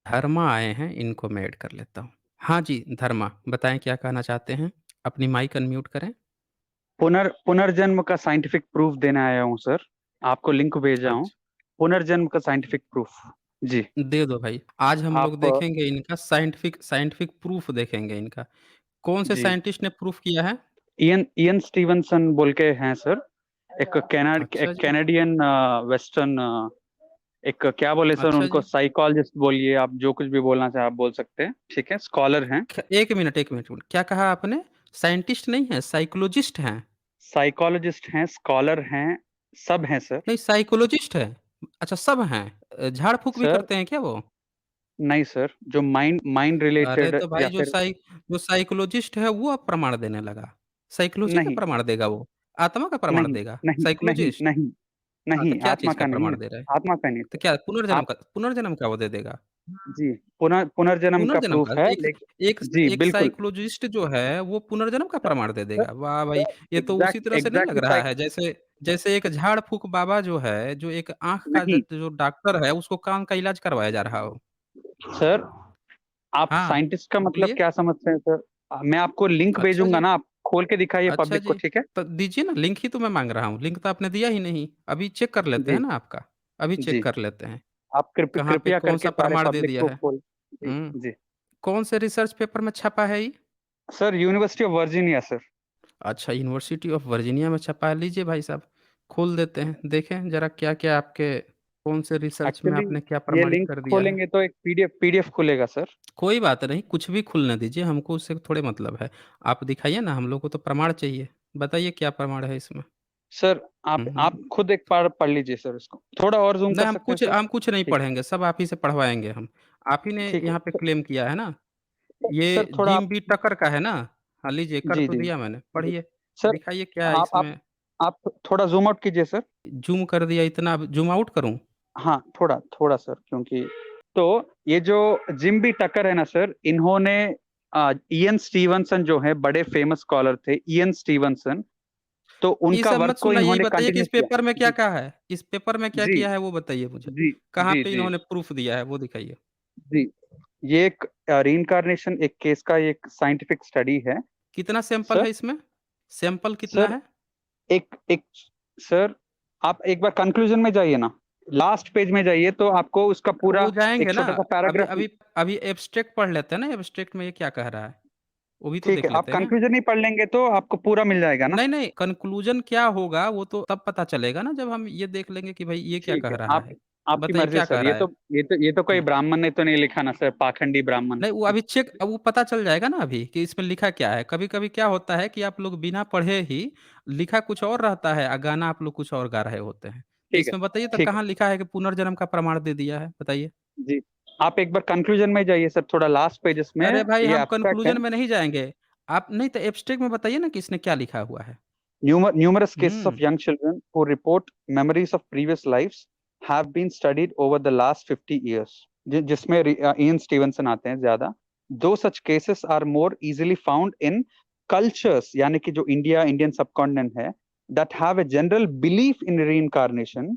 धर्मा आए हैं, इनको मैं ऐड कर लेता हूँ। हाँ जी, धर्मा, बताएँ क्या कहना चाहते हैं? अपनी माइक अनम्यूट करें। पुनर्जन्म का साइंटिफिक प्रूफ देने आया हूँ सर। आपको लिंक भेजा हूँ। अच्छा, पुनर्जन्म का साइंटिफिक प्रूफ। जी। दे दो भाई। आज हम लोग आप देखेंगे इनका साइंटिफिक साइंटिफिक प्रूफ देखेंगे इनका। कौन से जी। साइंटिस्ट ने प्रूफ किया है? इयन इयन स्टीवनसन बोल के हैं सर। अच्छा एक जी, कैनेडियन वेस्टर्न, एक क्या बोले सर अच्छा उनको, जी। साइकोलॉजिस्ट बोलिए, आप जो कुछ भी बोलना चाहे आप बोल सकते हैं, ठीक है, स्कॉलर हैं। 1 मिनट, 1 मिनट, क्या कहा आपने? साइंटिस्ट नहीं है, साइकोलॉजिस्ट हैं? साइकोलॉजिस्ट हैं, स्कॉलर हैं, सब हैं सर। नहीं, साइकोलॉजिस्ट है। अच्छा, सब हैं। झाड़-फूँक भी सर करते हैं क्या वो? नहीं सर, जो माइंड माइंड अरे रिलेटेड तो या भाई फिर जो साइकोलॉजिस्ट है वो अब प्रमाण देने लगा। साइकोलॉजी का नहीं, प्रमाण देगा वो? आत्मा का प्रमाण नहीं, देगा? नहीं, नहीं, साइकोलॉजिस्ट? नहीं, हाँ, तो नहीं, क्या आत्मा चीज़ का का नहीं है, प्रमाण दे रहा है? आत्मा का नहीं तो सर। क्या आप पुनर्जन्म का वो दे देगा? जी, पुनर्जन्म का पुनर्जन्म का प्रूफ है, एक एक जी, एक बिल्कुल। साइकोलॉजिस्ट जो है वो पुनर्जन्म का सर प्रमाण दे सर देगा। वाह भाई! सर ये तो उसी तरह से नहीं लग एग्ज़ैक्टली रहा है जैसे जैसे एक झाड़-फूँक बाबा जो है, जो एक आँख का नहीं, जो डॉक्टर है उसको कान का इलाज करवाया जा रहा हो। सर आप हाँ, साइंटिस्ट का मतलब बोलिए। क्या समझते हैं सर? मैं आपको लिंक अच्छा भेजूँगा जी, ना, आप खोल के दिखाइए अच्छा पब्लिक को, जी। ठीक है? तो दीजिए ना, लिंक ही तो मैं माँग रहा हूँ। लिंक तो आपने दिया ही नहीं। अभी चेक कर लेते हैं जी, ना आपका। अभी चेक जी। कर लेते हैं। आप कहाँ पे कृपया कौन-सा करके सारे प्रमाण दे पब्लिक दिया को है? खोल। जी, हुँ। जी। कौन से रिसर्च पेपर में छपा है ये? Sir university of Virginia sir. अच्छा, यूनिवर्सिटी ऑफ वर्जीनिया में छपा है। लीजिए भाई साहब, खोल देते हैं, देखें ज़रा क्या-क्या आपके कौन से रिसर्च में एक्चुअली आपने क्या ये प्रमाणित लिंक कर दिया है। खोलेंगे तो एक पीडीएफ खुलेगा सर। कोई बात नहीं, कुछ भी खुलने दीजिए, हमको उससे थोड़े मतलब है। आप दिखाइए ना, हम लोग को तो प्रमाण चाहिए। बताइए क्या प्रमाण है इसमें? सर हुँ, आप हुँ। खुद एक बार पढ़ लीजिए सर इसको। थोड़ा और ज़ूम नहीं, कर सकते हैं सर? हम कुछ नहीं ठीक, पढ़ेंगे, सब आप ही से पढ़वाएँगे हम। आप ही ने ठीक है। यहाँ पे क्लेम किया है ना? ये सर थोड़ा जिम आप बी टकर का है ना? हाँ, लीजिए कर जी, तो जी, दिया मैंने, जी। पढ़िए। सर दिखाइए क्या है आप आप इसमें? आप थोड़ा ज़ूम आउट कीजिए सर। ज़ूम कर दिया इतना, अब ज़ूम आउट करूँ? हाँ, थोड़ा सर, क्योंकि तो ये जो जिम बी टकर है ना सर, इन्होंने इयन स्टीवनसन जो है बड़े फेमस स्कॉलर थे, इयन स्टीवनसन, तो ये उनका सब वर्क मत को सुनना, यही इन्होंने बताइए कि कंटिन्यू इस किया। पेपर में क्या जी, कहा है? इस पेपर में क्या जी, किया है वो बताइए मुझे। जी, कहाँ जी, पे जी, इन्होंने प्रूफ दिया है वो दिखाइए। जी। ये एक रीइंकार्नेशन एक केस का एक साइंटिफिक स्टडी है। कितना सैंपल सर है इसमें? सैंपल कितना सर है? एक एक सर आप एक बार कंक्लूजन में जाइए ना, लास्ट पेज में जाइए तो आपको उसका पूरा वो जाएँगे एक ना, छोटा-सा अभी पैराग्राफ। अभी अभी एब्स्ट्रैक्ट पढ़ लेते हैं ना, एब्स्ट्रैक्ट में ये क्या कह रहा है? वो भी तो ठीक है, देख आप लेते हैं ना। कंक्लूजन ही पढ़ लेंगे तो आपको पूरा मिल जाएगा ना? नहीं, नहीं, कन्क्लूज़न क्या होगा वो तो तब पता चलेगा ना, जब हम ये देख लेंगे कि भाई ये क्या ठीक कह है, रहा आप है। आपकी बताइए मर्ज़ी क्या कह सर, रहा है? ये तो कोई हुँ। ब्राह्मण ने तो नहीं लिखा ना सर, पाखंडी ब्राह्मण। नहीं, वो अभी चेक, अब वो पता चल जाएगा ना अभी कि इसमें लिखा क्या है। कभी-कभी क्या होता है कि आप लोग बिना पढ़े ही लिखा कुछ और रहता है, गाना आप लोग कुछ और गा रहे होते हैं। तो ठीक है, इसमें बताइए तो ठीक है। कहाँ लिखा है कि पुनर्जन्म का प्रमाण दे दिया है? बताइए। जी, आप एक बार कंक्लूजन में जाइए सर, थोड़ा लास्ट पेजेज़ में अरे भाई, ये हम एब्स्ट्रैक्ट है। कन्क्लूज़न में नहीं जाएँगे। आप नहीं तो एब्स्ट्रैक्ट में बताइए ना कि इसमें क्या लिखा हुआ है? Numerous cases of hmm. young children who report memories of previous lives have been studied over the last 50 years. जिसमें इयन स्टीवनसन आते हैं ज़्यादा। दो such cases are more easily found in cultures, यानी कि जो इंडियन सबकॉन्टिनेंट है, that have a general belief in reincarnation,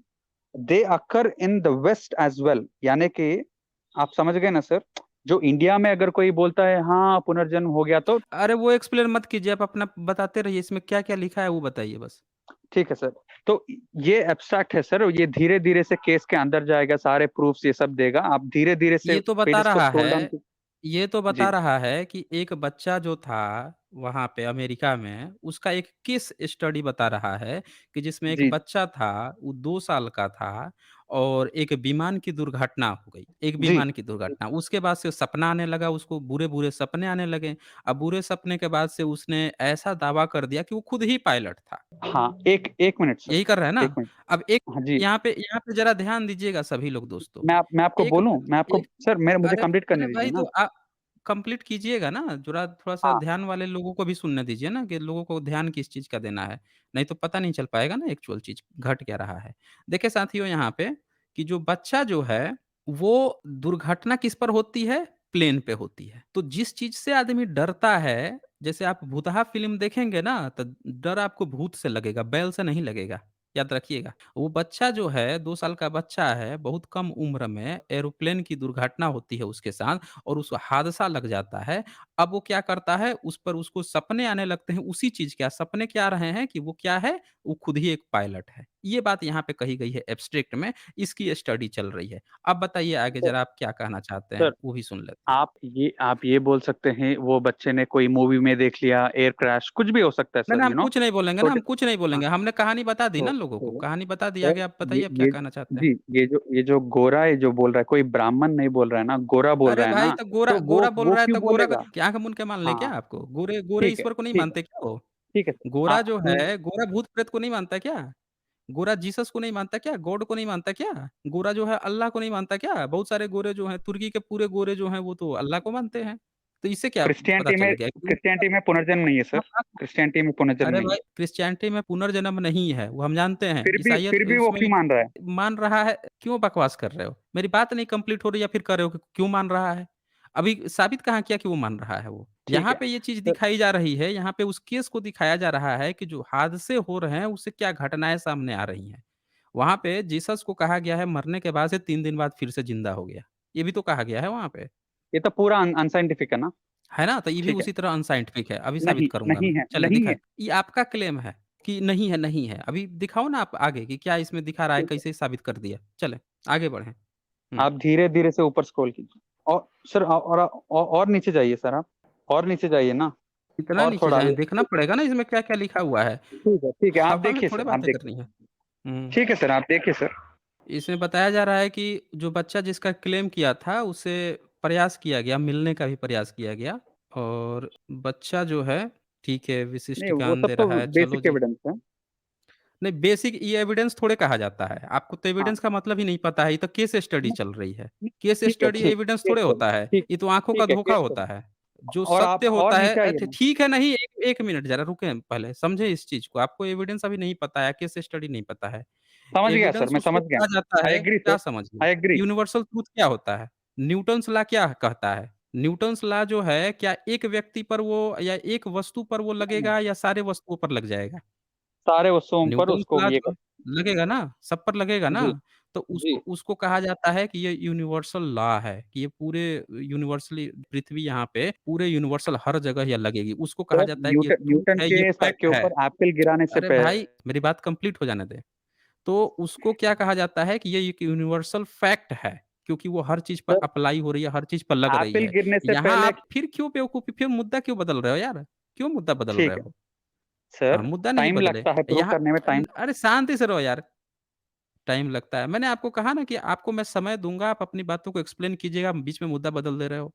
they occur in the West as well. यानी कि आप समझ गए ना सर? जो इंडिया में अगर कोई बोलता है हाँ पुनर्जन्म हो गया तो अरे वो एक्सप्लेन मत कीजिए, आप अपना बताते रहिए, इसमें क्या-क्या लिखा है वो बताइए बस। ठीक है सर। तो ये एब्स्ट्रैक्ट है सर, ये धीरे-धीरे से केस के अंदर जाएगा, सारे प्रूफ्स ये सब देगा। आप धीरे-धीरे से ये तो बता पेजेज़ को रहा स्क्रॉल डाउन है की ये तो बता जी, रहा है कि एक बच्चा जो था वहाँ पे अमेरिका में, उसका एक केस स्टडी बता रहा है कि जिसमें एक जी, बच्चा था, वो 2 साल का था और एक विमान की दुर्घटना हो गई। एक जी। विमान की दुर्घटना, उसके बाद से सपना आने लगा उसको, बुरे-बुरे सपने आने लगे। अब बुरे सपने के बाद से उसने ऐसा दावा कर दिया कि वो खुद ही पायलट था। हाँ, 1 मिनट सर, यही कर रहा है ना? 1 मिनट। अब एक हाँ जी, यहाँ पे ज़रा ध्यान दीजिएगा सभी लोग दोस्तों। मैं आपको एक बोलूँ? ब मैं आपको एक सर मेरे मुझे अरे कंप्लीट अरे करने भाई, दीजिए तो ना। कंप्लीट कीजिएगा ना, ज़रा थोड़ा-सा हाँ, ध्यान वाले लोगों को भी सुनने दीजिए ना, कि लोगों को ध्यान किस चीज़ का देना है। नहीं तो पता नहीं चल पाएगा ना एक्चुअल चीज़ घट क्या रहा है। देखिए साथियों, यहाँ पे कि जो बच्चा जो है, वो दुर्घटना किस पर होती है? प्लेन पे होती है। तो जिस चीज़ से आदमी डरता है, जैसे आप भूतहा फ़िल्म देखेंगे ना, तो डर आपको भूत से लगेगा, बैल से नहीं लगेगा। याद रखिएगा। वो बच्चा जो है 2 साल का बच्चा है, बहुत कम उम्र में एरोप्लेन की दुर्घटना होती है उसके साथ और उस हादसा लग जाता है। अब वो क्या करता है, उस पर उसको सपने आने लगते हैं उसी चीज़ के। सपने क्या आ रहे हैं कि वो क्या है, वो खुद ही एक पायलट है। ये बात यहाँ पे कही गई है एब्स्ट्रैक्ट में, इसकी स्टडी चल रही है। अब बताइए आगे सर ज़रा आप क्या कहना चाहते हैं? सर, वो भी सुन लेते हैं। आप ये बोल सकते हैं वो बच्चे ने कोई मूवी में देख लिया, एयर क्रैश, कुछ भी हो सकता है नहीं, सर, नहीं हम यू नो। कुछ नहीं बोलेंगे ना, छोटे हम कुछ नहीं हाँ, बोलेंगे। हमने कहानी बता दी ना लोगों को, तो कहानी बता दी। सर, आगे आप बताइए आप क्या ये कहना चाहते हैं? जी, ये जो गोरा है जो बोल रहा है, कोई ब्राह्मण नहीं बोल रहा है ना, गोरा बोल अरे रहा है भाई ना, तो गोरा तो गोरा बोल वो रहा है क्यों तो गोरा को बोलेगा? क्या आँख मूंद के मान लें क्या हाँ, आपको? गोरे गोरे ठीक है, ईश्वर को नहीं ठीक है, मानते क्या वो? ठीक है सर। गोरा आप जो ये है, गोरा भूत-प्रेत को नहीं मानता क्या? गोरा जीसस को नहीं मानता क्या? गॉड को नहीं मानता क्या? गोरा जो है अल्लाह को नहीं मानता क्या? बहुत सारे गोरे जो हैं, तुर्की के पूरे गोरे जो हैं वो तो अल्लाह को मानते हैं। तो इससे क्या पता चल गया कि उनके क्रिश्चियनिटी पास में पुनर्जन्म नहीं है सर। हाँ, हाँ। क्रिश्चियनिटी में पुनर्जन्म अरे नहीं भाई है। क्रिश्चियनिटी में पुनर्जन्म नहीं है, वो हम जानते हैं। ईसाइयत फिर भी वो उसमें क्यों मान रहा है? मान रहा है, क्यों बकवास कर रहे हो? मेरी बात नहीं कंप्लीट हो रही या फिर कर रहे हो कि क्यों मान रहा है? अभी साबित कहाँ किया कि वो मान रहा है वो? ठीक यहाँ है पे ये चीज़ सर। दिखाई जा रही है, यहाँ पे उस केस को दिखाया जा रहा है कि जो हादसे हो रहे हैं, उससे क्या घटनाएँ सामने आ रही हैं। वहाँ पे जीसस को कहा गया है मरने के बाद से 3 दिन बाद फिर से ज़िंदा हो गया। ये भी तो कहा गया है वहाँ पे। ये तो पूरा अनसाइंटिफिक है ना। है ना? तो ये भी ठीक है। उसी तरह अनसाइंटिफिक है, अभी साबित नहीं, करूँगा मैं। चलें नहीं है। दिखाएँ। ये आपका क्लेम है कि नहीं है, नहीं है। अभी दिखाओ ना आप आगे कि क्या इसमें दिखा रहा है, ठीक है। कैसे साबित कर दिया? चलें, आगे बढ़ें। हुँ। आप धीरे धीरे से ऊपर स्क्रॉल कीजिए। और सर, और नीचे जाइए सर आप। और नीचे जाइए ना। इतना और नीचे थोड़ा जाएँ, आगे। देखना पड़ेगा ना इसमें क्या-क्या लिखा हुआ है। ठीक है, आप हवा में देखिए थोड़े सर, आप बातें देखिए। करनी है। हुँ। ठीक है सर, आप देखिए सर। इसमें बताया जा रहा है कि जो बच्चा जिसका क्लेम किया था, उसे प्रयास किया गया, मिलने का भी प्रयास किया गया और बच्चा जो है, ठीक है, विशिष्ट नहीं, वो ज्ञान सब दे तो रहा है, चलो बेसिक जी। एविडेंस है। नहीं, बेसिक ये एविडेंस थोड़े कहा जाता है। आपको तो हाँ। एविडेंस का मतलब ही नहीं पता है, ये तो केस स्टडी नहीं, चल रही है। नहीं, केस ठीक है, स्टडी ठीक एविडेंस केस थोड़े स्टडी, होता है, ठीक। ये तो आँखों का ठीक है, धोखा केस होता स्टडी। है। जो और आप सत्य और होता है नीचे आइए अच्छा ना। ठीक है नहीं, 1 मिनट ज़रा रुकें पहले, समझें इस चीज़ को। आपको एविडेंस अभी नहीं पता है, केस स्टडी नहीं पता है। समझ गया सर, एविडेंस मैं उसको समझ गया। कहा जाता आई है एग्री क्या सर। समझ गए? I agree. यूनिवर्सल ट्रुथ क्या होता है? न्यूटन्स लॉ क्या कहता है? न्यूटन्स लॉ जो है, क्या एक व्यक्ति पर वो या एक वस्तु पर वो नहीं, नहीं, लगेगा या सारे वस्तुओं पर लग जाएगा? सारे वस्तुओं पर न्यूटन्स उसको लॉ ये जो कर। है लगेगा ना, सब पर लगेगा ना। जी। तो जी। उसको उसको कहा जाता है कि ये यूनिवर्सल लॉ है कि ये पूरे यूनिवर्सली पृथ्वी यहाँ पे पूरे यूनिवर्सल हर जगह ये लगेगी। उसको कहा सर, जाता है कि ये ट्रुथ न्यूटन है, ये के सर फैक्ट के है। ऊपर एप्पल गिराने से अरे पहले। भाई, मेरी बात कंप्लीट हो जाने दे। तो उसको क्या कहा जाता है कि ये एक यूनिवर्सल फैक्ट है, क्योंकि वो हर चीज़ पर सर, अप्लाई हो रही है, हर चीज़ पर लग रही एप्पल है। गिरने से यहाँ पहले। आप फिर क्यों बेवकूफ़ी फिर मुद्दा क्यों बदल रहे हो यार? क्यों मुद्दा बदल ठीक रहे है हो? हाँ, सर। मुद्दा नहीं टाइम बदले। लगता है प्रूव यहाँ करने में, टाइम। अरे शांति से रहो यार। टाइम लगता है। मैंने आपको कहा ना कि आपको मैं समय दूँगा, आप अपनी बातों को एक्सप्लेन कीजिएगा, बीच में मुद्दा बदल दे रहे हो।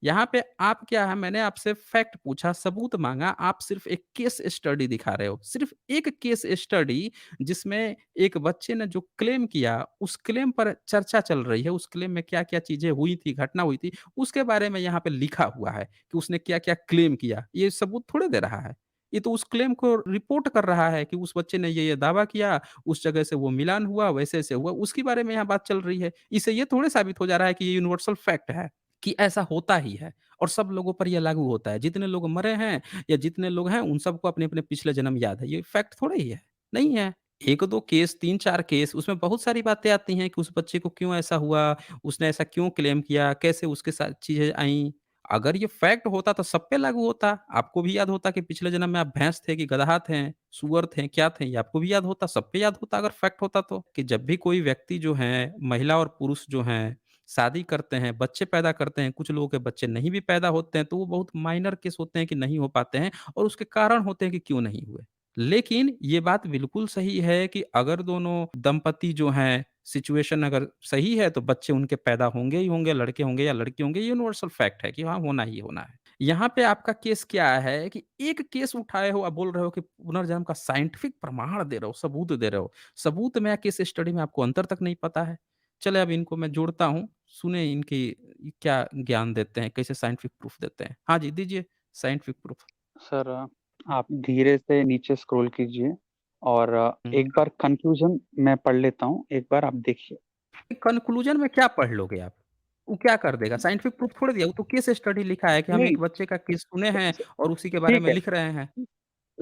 यहाँ पे आप क्या है मैंने आपसे फैक्ट पूछा, सबूत माँगा, आप सिर्फ़ एक केस स्टडी दिखा रहे हो। सिर्फ़ एक केस स्टडी जिसमें एक बच्चे ने जो क्लेम किया, उस क्लेम पर चर्चा चल रही है, उस क्लेम में क्या-क्या चीज़ें हुई थी, घटना हुई थी, उसके बारे में यहाँ पे लिखा हुआ है कि उसने क्या-क्या क्लेम किया। ये सबूत थोड़े दे रहा है। ये तो उस क्लेम को रिपोर्ट कर रहा है कि उस बच्चे ने ये-ये दावा किया, उस जगह से वो मिलान हुआ, वैसे-ऐसे हुआ, उसके बारे में यहाँ बात चल रही है। इससे ये थोड़े साबित हो जा रहा है कि ये यूनिवर्सल फैक्ट है। कि ऐसा होता ही है और सब लोगों पर ये लागू होता है। जितने लोग मरे हैं या जितने लोग हैं उन सबको अपने-अपने पिछले जन्म याद है। ये फैक्ट थोड़ा ही है, नहीं है। 1-2 केस, 3-4 केस उसमें बहुत सारी बातें आती हैं कि उस बच्चे को क्यों ऐसा हुआ, उसने ऐसा क्यों क्लेम किया, कैसे उसके साथ चीज़ें आईं। अगर ये फैक्ट होता तो सब पे लागू होता। आपको भी याद होता कि पिछले जन्म में आप भैंस थे कि गदहा थे, सूअर थे, क्या थे, ये आपको भी याद होता, सब पे याद होता अगर फैक्ट होता तो। कि जब भी कोई व्यक्ति जो हैं, महिला और पुरुष जो हैं शादी करते हैं, बच्चे पैदा करते हैं, कुछ लोगों के बच्चे नहीं भी पैदा होते हैं, तो वो बहुत माइनर केस होते हैं कि नहीं हो पाते हैं और उसके कारण होते हैं कि क्यों नहीं हुए। लेकिन ये बात बिल्कुल सही है कि अगर दोनों दंपति जो हैं, सिचुएशन अगर सही है, तो बच्चे उनके पैदा होंगे ही होंगे, लड़के होंगे या लड़की होंगे, ये यूनिवर्सल फैक्ट है कि हाँ, होना ही होना है। यहाँ पे आपका केस क्या है कि एक केस उठाए हो, आप बोल रहे हो कि पुनर्जन्म का साइंटिफिक प्रमाण दे रहे हो, सबूत दे रहे हो। सबूत में या केस स्टडी में आपको अंतर तक नहीं पता है। चलिए अब इनको मैं जोड़ता हूँ, सुने इनकी क्या ज्ञान देते हैं, कैसे साइंटिफिक प्रूफ देते हैं। हाँ जी, दीजिए साइंटिफिक प्रूफ। सर, आप धीरे से नीचे स्क्रॉल कीजिए। और हुँ। एक बार कंक्लूजन मैं पढ़ लेता हूँ, एक बार आप देखिए। कंक्लूजन में क्या पढ़ लोगे आप? वो क्या कर देगा? साइंटिफिक प्रूफ थोड़ी दिया, वो तो केस स्टडी लिखा है कि हम नहीं एक बच्चे का केस सुने हैं स- और उसी के बारे ठीक में है लिख रहे हैं।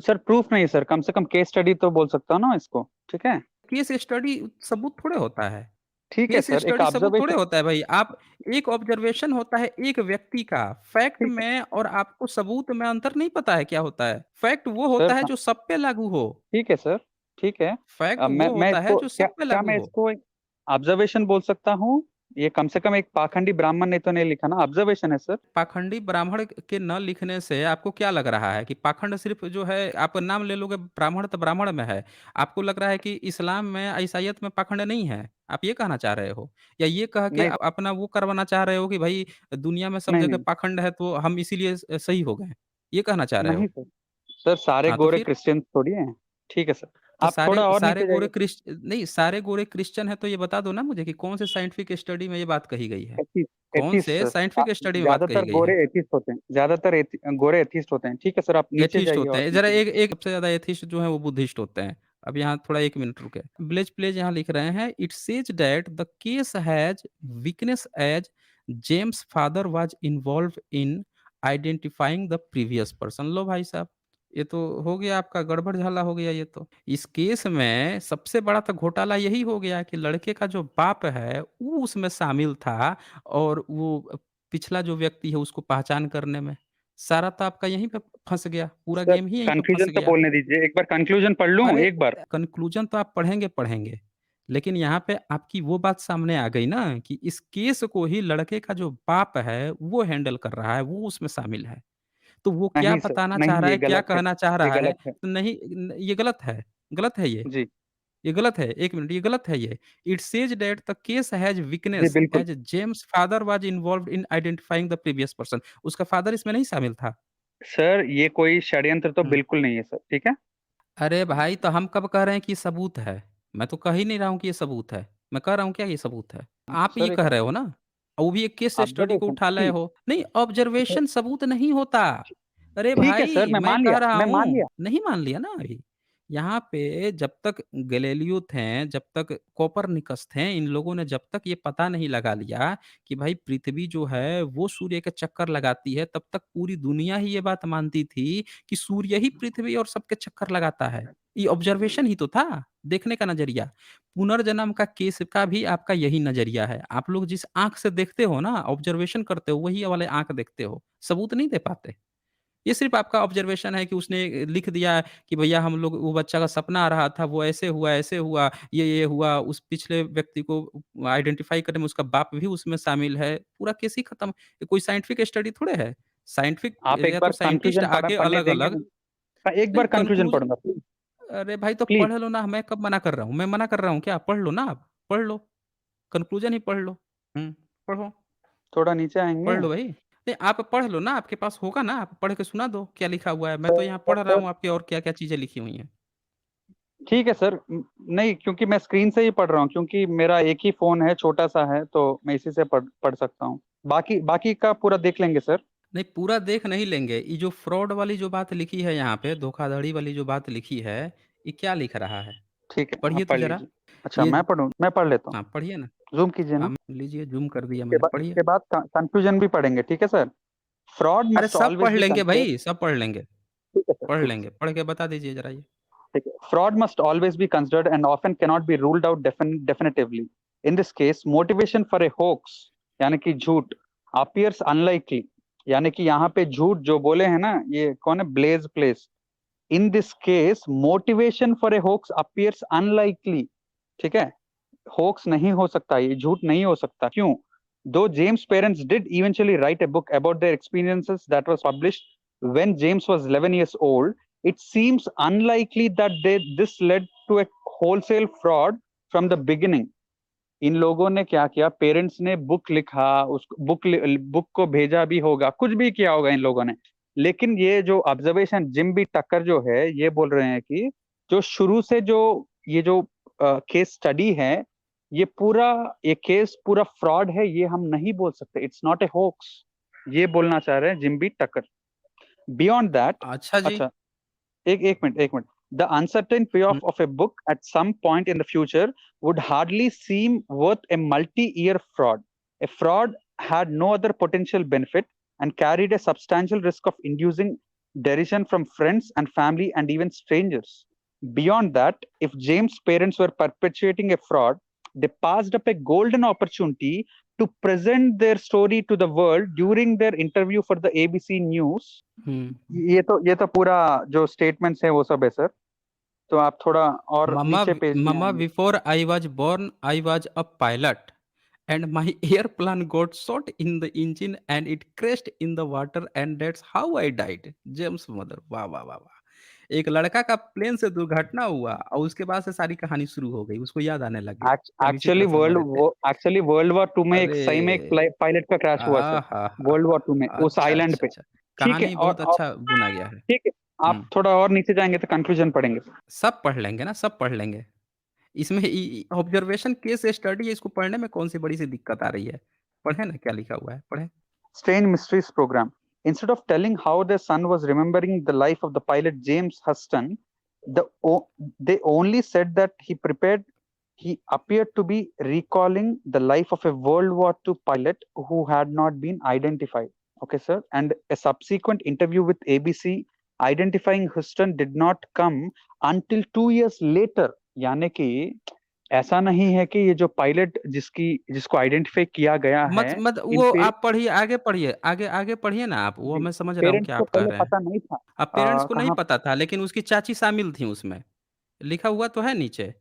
सर प्रूफ नहीं सर, कम से कम केस स्टडी तो बोल सकता हूँ ना इसको, ठीक है। केस स्टडी सबूत थोड़े होता है। ठीक है केस सर, एक स्टडी सबूत थोड़े ऑब्जर्वेशन। होता है भाई। आप एक ऑब्जर्वेशन होता है एक व्यक्ति का, फैक्ट ठीक है में और आपको सबूत में अंतर नहीं पता है क्या होता है? फैक्ट वो सर। होता है जो सब पे लागू हो। ठीक है सर, ठीक है। फैक्ट मैं वो मैं होता है इसको जो क्या सब पे क्या लागू मैं हो। इसको एक ऑब्जर्वेशन बोल सकता हूँ? ये कम से कम एक पाखंडी ब्राह्मण ने तो नहीं लिखा ना, ऑब्जर्वेशन है सर। पाखंडी ब्राह्मण के न लिखने से आपको क्या लग रहा है कि पाखंड सिर्फ जो है आप नाम ले लोगे, ब्राह्मण तो ब्राह्मण में है। आपको लग रहा है कि इस्लाम में, ईसाईयत में पाखंड नहीं है? आप ये कहना चाह रहे हो? या ये कह के नहीं अपना वो करवाना चाह रहे हो कि भाई दुनिया में सब नहीं जगह नहीं पाखंड है तो हम इसीलिए सही हो गए? ये कहना चाह रहे नहीं हो? सर। सर सारे हाँ, तो गोरे फिर? क्रिश्चियंस थोड़ी हैं। ठीक है सर, तो आप सारे थोड़ा और सारे नीचे गोरे जाइए। क्रिश्च नहीं, सारे गोरे क्रिश्चियन है तो ये बता दो ना मुझे कि कौन से साइंटिफिक स्टडी में ये बात कही गई है? एथिस्ट, कौन एथिस्ट से सर। साइंटिफिक स्टडी में बात कही ज्यादातर गई गोरे है? एथिस्ट होते हैं, ज्यादातर गोरे एथिस्ट होते हैं। ठीक है सर, आप नीचे एथिस्ट जाइए होते और हैं। ज़रा नीचे जाइए। एक एक सबसे ज़्यादा एथिस्ट जो हैं वो बुद्धिस्ट होते हैं। अब यहाँ थोड़ा 1 मिनट रुकें। ब्लेज प्लेज यहाँ लिख रहे हैं, it says that the case has weakness as James father was involved in identifying the previous person. लो भाई साहब, ये तो हो गया आपका गड़बड़-झाला हो गया ये तो। इस केस में सबसे बड़ा तो घोटाला यही हो गया कि लड़के का जो बाप है, वो उसमें शामिल था और वो पिछला जो व्यक्ति है उसको पहचान करने में। सारा तो आपका यहीं पे फँस गया, पूरा सर गेम ही यहीं पे फँस कंफ्यूजन तो गया। बोलने दीजिए, एक बार कंक्लूजन पढ़ लूं अरे! एक बार। कन्क्लूज़न तो आप पढ़ेंगे, पढ़ेंगे, लेकिन यहाँ पे आपकी वो बात सामने आ गई ना कि इस केस को ही लड़के का जो बाप है, वो हैंडल कर रहा है, वो उसमें शामिल है। तो वो क्या नहीं सर, बताना चाह नहीं रहा ये है, क्या गलत है, कहना चाह ये रहा है? गलत है। तो नहीं न ये गलत है, गलत है ये। जी ये गलत है, 1 मिनट, ये गलत है ये। It says that the case has जी वीकनेस बिल्कुल। As James father was involved in identifying the previous person. उसका फादर इसमें नहीं शामिल था। सर ये कोई षड्यंत्र तो हुँ। बिल्कुल नहीं है सर, ठीक है। अरे भाई! तो हम कब कह रहे हैं कि ये सबूत है? मैं तो कह ही नहीं रहा हूँ कि ये सबूत है। मैं कह रहा हूँ क्या ये सबूत है? आप ये सर एक कह रहे हो ना? और वो भी एक केस स्टडी को ऑब्जर्वेशन उठा लाए ठीक। हो। नहीं, ऑब्जर्वेशन सबूत नहीं होता। अरे ठीक है सर, भाई! मैं मैं मान कह लिया, रहा मैं मान हूँ, लिया। नहीं मान लिया ना अभी। यहाँ पे जब तक गैलीलियो थे, जब तक कोपरनिकस थे, इन लोगों ने जब तक ये पता नहीं लगा लिया कि भाई पृथ्वी जो है वो सूर्य के चक्कर लगाती है, तब तक पूरी दुनिया ही ये बात मानती थी कि सूर्य ही पृथ्वी और सबके चक्कर लगाता है। ये ऑब्जर्वेशन ही तो था, देखने का नज़रिया। पुनर्जन्म का केस का भी आपका यही नज़रिया है। आप लोग जिस आँख से देखते हो ना, ऑब्जर्वेशन करते हो, वही वाले आँख देखते हो, सबूत नहीं दे पाते। ये सिर्फ़ आपका ऑब्जर्वेशन है कि उसने लिख दिया कि भैया हम लोग, वो बच्चा का सपना आ रहा था, वो ऐसे हुआ, ये हुआ, उस पिछले व्यक्ति को आइडेंटिफ़ाई करने में उसका बाप भी उसमें शामिल है, पूरा केस ही खत्म। ये कोई साइंटिफिक स्टडी थोड़े है। साइंटिफिक आप एक या तो बार साइंटिस्ट कंक्लूजन आगे पढ़ने देंगे अलग-अलग। ना? मैं एक नहीं बार कंक्लूजन कंक्लूज़ पढ़ूंगा प्लीज। अरे भाई तो प्लीज पढ़ लो ना, मैं कब मना कर रहा हूँ? मैं मना कर रहा हूँ क्या? पढ़ लो ना आप, पढ़ लो, कंक्लूज़न ही पढ़ लो। हुँ, पढ़ो, थोड़ा नीचे आएंगे। पढ़ लो भाई। नहीं आप पढ़ लो ना, आपके पास होगा ना, आप पढ़ के सुना दो क्या लिखा हुआ है। मैं तो यहाँ पढ़ रहा सर हूँ आपके और क्या-क्या चीज़ें लिखी हुई हैं। ठीक है सर, नहीं क्योंकि मैं स्क्रीन से ही पढ़ रहा हूँ, क्योंकि मेरा एक ही फोन है, छोटा सा है, तो मैं इसी से पढ़ पढ़ सकता हूँ। बाकी बाकी का पूरा देख लेंगे सर। नहीं पूरा देख नहीं लेंगे, ये जो फ्रॉड वाली जो बात लिखी है यहाँ पे, धोखाधड़ी वाली जो बात लिखी है, ये क्या लिख रहा है? ठीक है, आप पढ़िए तो पढ़ ज़रा। लीजिए। अच्छा ये मैं पढ़ूँ, मैं पढ़ लेता हूँ। हाँ, पढ़िए ना। जूम कीजिए हाँ, ना। लीजिए ज़ूम कर दिया मैंने, पढ़िए। इसके बाद कंक्लूजन भी पढ़ेंगे, ठीक है सर। फ्रॉड अरे मस्ट सब ऑलवेज पढ़ बी लेंगे कंसिडर्ड। भाई, सब पढ़ लेंगे, ठीक है सर, पढ़ ठीक है लेंगे। सर, पढ़ के बता दीजिए ज़रा ये। ठीक है। Fraud must always be considered and often cannot be ruled out definitively. In this case, motivation for a hoax, यानी कि झूठ, appears unlikely. यानी कि यहाँ पे झूठ जो बोले हैं ना, ये कौन है, blaze place. In this case motivation for a hoax appears unlikely. ठीक है, होक्स नहीं हो सकता, ये झूठ नहीं हो सकता। क्यों? दो James parents did eventually right a book about their experiences that was published when James was 11 years old, it seems unlikely that this led to a wholesale fraud from the beginning. इन लोगों ने क्या किया, parents ने book लिखा, उस book को भेजा भी होगा, कुछ भी किया होगा इन लोगों ने, लेकिन ये जो ऑब्जर्वेशन जिम बी टक्कर जो है, ये बोल रहे हैं कि जो शुरू से जो ये जो केस स्टडी है, ये पूरा, ये केस पूरा फ्रॉड है, ये हम नहीं बोल सकते, इट्स नॉट ए होक्स, ये बोलना चाह रहे हैं जिम बी टक्कर। बियॉन्ड दैट, अच्छा जी। अच्छा, एक एक मिनट, एक minute. The uncertain hmm, payoff of a book at some point in the future would hardly seem worth a multi-year fraud. A fraud had no other potential benefit and carried a substantial risk of inducing derision from friends and family and even strangers. Beyond that, if James' parents were perpetuating a fraud, they passed up a golden opportunity to present their story to the world during their interview for the ABC News. हुँ। ये तो पूरा जो statements है वो सब है sir. तो आप थोड़ा और नीचे पेज में Mama, आइए। before I was born, I was a pilot, and my airplane got shot in the engine and it crashed in the water, and that's how I died. James mother, वाह, वाह, वाह, वाह! एक लड़का का plane से दुर्घटना हुआ और उसके बाद से सारी कहानी शुरू हो गई, उसको याद आने लग गया, तब इसी तरह से मरे थे। एक्चुअली वर्ल्ड वॉर टू में एक अरे! सही में एक पायलट का क्रैश हुआ सर। वर्ल्ड वॉर टू में आहाहाहा! उस अच्छा, आइलैंड अच्छा, पे। अच्छा। ठीक है। कहानी बहुत और अच्छा बुना गया है। ठीक है, आप हुँ, थोड़ा और नीचे जाएंगे तो कंक्लूजन पढ़ेंगे। सब पढ़ लेंगे ना, सब पढ़ लेंगे। इसमें ऑब्जर्वेशन केस स्टडी है, इसको पढ़ने में कौन-सी बड़ी-सी दिक्कत आ रही है? पढ़ें ना क्या लिखा हुआ है, पढ़ें। Strange Mysteries program. Instead of telling how their son was remembering the life of the pilot James Huston, the they only said that he appeared to be recalling the life of a World War II pilot who had not been identified. Okay, sir. And a subsequent interview with ABC identifying Huston did not come until 2 years later. यानी कि ऐसा नहीं है कि ये जो pilot जिसको identify किया गया मत है मत इन वो पे आप पढ़िए, आगे पढ़िए, आगे आगे पढ़िए ना आप, वो जी, मैं समझ रहा हूँ पेरेंट्स क्या को आप कह पहले रहे हैं। पता नहीं था। अब पेरेंट्स को नहीं कहाँ पता था, लेकिन उसकी चाची शामिल थी उसमें, लिखा हुआ तो है नीचे।